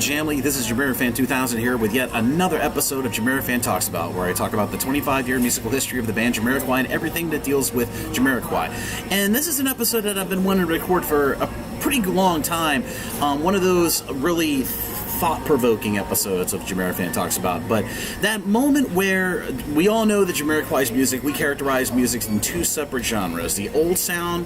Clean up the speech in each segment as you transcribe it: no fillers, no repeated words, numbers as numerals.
Jamily? This is JamiroFan 2000 here with yet another episode of JamiroFan Talks About, where I talk about the 25-year musical history of the band JAMIROQUAI and everything that deals with JAMIROQUAI. And this is an episode that I've been wanting to record for a pretty long time. One of those really thought-provoking episodes of JamiroFan Talks About, but that moment where we all know that JAMIROQUAI's music, we characterize music in two separate genres: the old sound,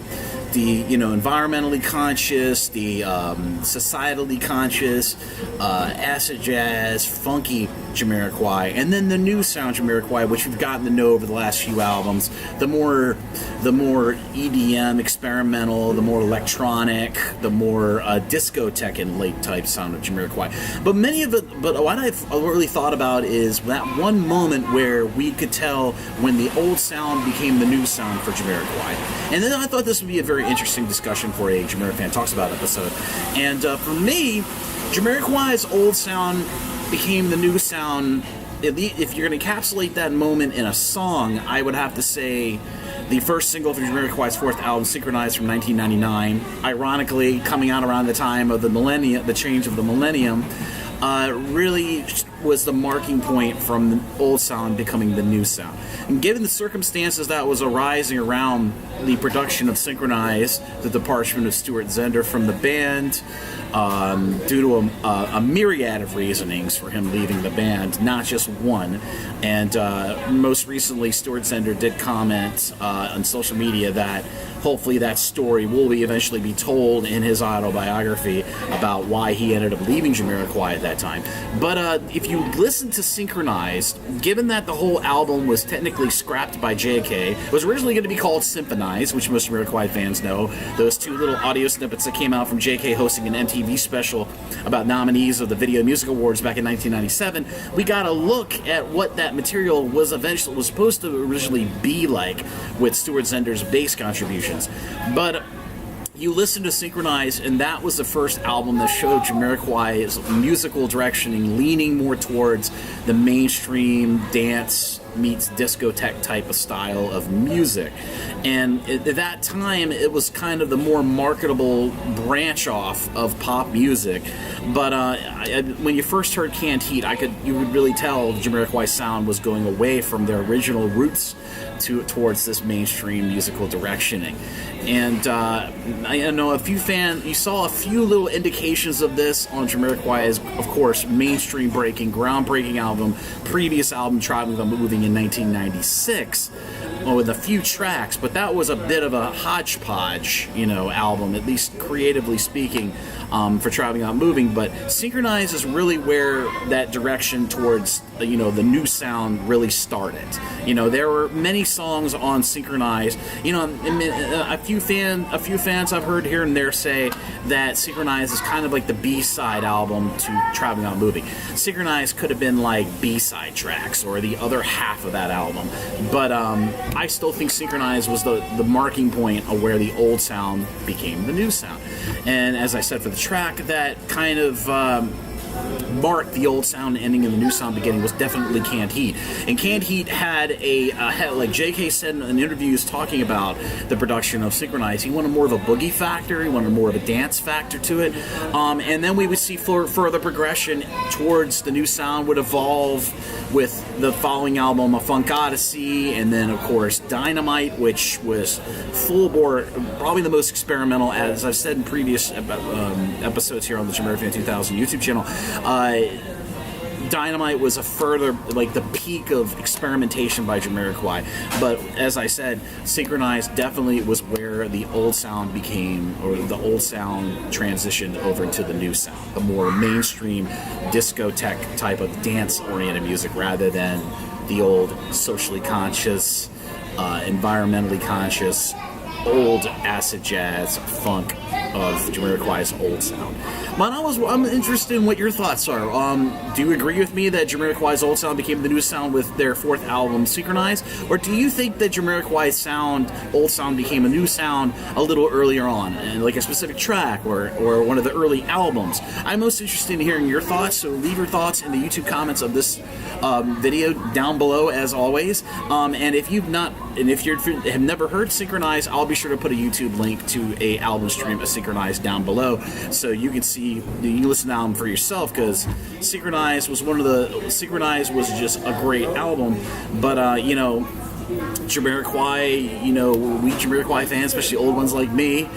the environmentally conscious, the societally conscious, acid jazz, funky JAMIROQUAI, and then the new sound JAMIROQUAI, which we've gotten to know over the last few albums, the more EDM, experimental, the more electronic, the more discotheque and late type sound of JAMIROQUAI. But what I've really thought about is that one moment where we could tell when the old sound became the new sound for JAMIROQUAI. And then I thought this would be a very interesting discussion for a JamiroFan Talks About episode. And for me, JAMIROQUAI's old sound became the new sound. If you're going to encapsulate that moment in a song, I would have to say the first single from JAMIROQUAI's fourth album, Synkronized, from 1999, ironically coming out around the time of the change of the millennium, really was the marking point from the old sound becoming the new sound. And given the circumstances that was arising around the production of Synkronized, the departure of Stuart Zender from the band, due to a myriad of reasonings for him leaving the band, not just one. And most recently, Stuart Zender did comment on social media that hopefully that story will eventually be told in his autobiography about why he ended up leaving JAMIROQUAI at that time. But if you listen to Synkronized, given that the whole album was technically scrapped by JK, it was originally going to be called Symphonized, which most JAMIROQUAI fans know. Those two little audio snippets that came out from JK hosting an MTV special about nominees of the Video Music Awards back in 1997, we got a look at what that material was supposed to originally be like with Stuart Zender's bass contributions. But you listen to Synkronized, and that was the first album that showed JAMIROQUAI's musical direction leaning more towards the mainstream dance meets discotheque type of style of music. And at that time, it was kind of the more marketable branch off of pop music. But when you first heard Canned Heat, you would really tell JAMIROQUAI's sound was going away from their original roots towards this mainstream musical directioning. And I know you saw a few little indications of this on JAMIROQUAI's, of course, mainstream breaking, groundbreaking album, previous album, Traveling Without Moving, in 1996, with a few tracks, but that was a bit of a hodgepodge, album, at least creatively speaking, for Traveling Without Moving. But Synkronized is really where that direction towards the new sound really started. There were many songs on Synkronized. A few fans I've heard here and there say that Synkronized is kind of like the B-side album to Traveling Without Moving. Synkronized could have been like B-side tracks or the other half of that album, but I still think Synkronized was the marking point of where the old sound became the new sound. And as I said for the track, that kind of marked the old sound ending and the new sound beginning was definitely Canned Heat. And Canned Heat had like JK said in interviews talking about the production of Synkronized, he wanted more of a boogie factor, he wanted more of a dance factor to it. And then we would see further progression towards the new sound would evolve with the following album, A Funk Odyssey, and then of course Dynamite, which was full bore, probably the most experimental, as I've said in previous episodes here on the JamiroFan 2000 YouTube channel. Dynamite was a further, like, the peak of experimentation by JAMIROQUAI. But as I said, Synkronized definitely was where the old sound transitioned over into the new sound, the more mainstream discotheque type of dance-oriented music rather than the old socially conscious, environmentally conscious, old acid jazz funk of JAMIROQUAI's old sound. But I'm interested in what your thoughts are. Do you agree with me that JAMIROQUAI's old sound became the new sound with their fourth album, Synkronized? Or do you think that JAMIROQUAI's old sound became a new sound a little earlier on, and like a specific track or one of the early albums? I'm most interested in hearing your thoughts, so leave your thoughts in the YouTube comments of this video down below, as always. And if you have never heard Synkronized, I'll be sure to put a YouTube link to a album stream of Synkronized down below, so you can see you can listen to the album for yourself, because Synkronized was just a great album. But Jamiroquai, we Jamiroquai fans, especially old ones like me,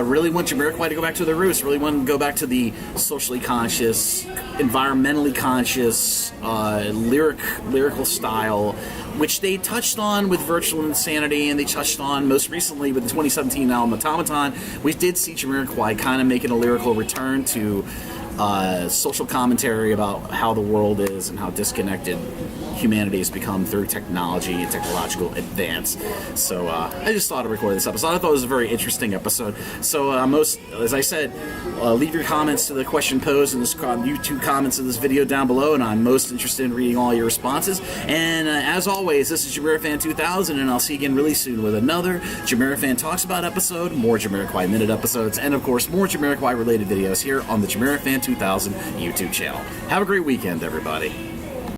really want Jamiroquai to go back to their roots, really want to go back to the socially conscious, environmentally conscious, lyrical style, which they touched on with Virtual Insanity, and they touched on most recently with the 2017 album Automaton. We did see Jamiroquai kind of making a lyrical return to social commentary about how the world is and how disconnected humanity has become through technology and technological advance. So I just thought I'd record this episode. I thought it was a very interesting episode. So as I said, leave your comments to the question posed in the YouTube comments of this video down below, and I'm most interested in reading all your responses. And as always, this is JamiroFan 2000, and I'll see you again really soon with another JamiroFan Talks About episode, more Jamiroquai Minute episodes, and of course more Jamiroquai related videos here on the JamiroFan 2000 YouTube channel. Have a great weekend, everybody.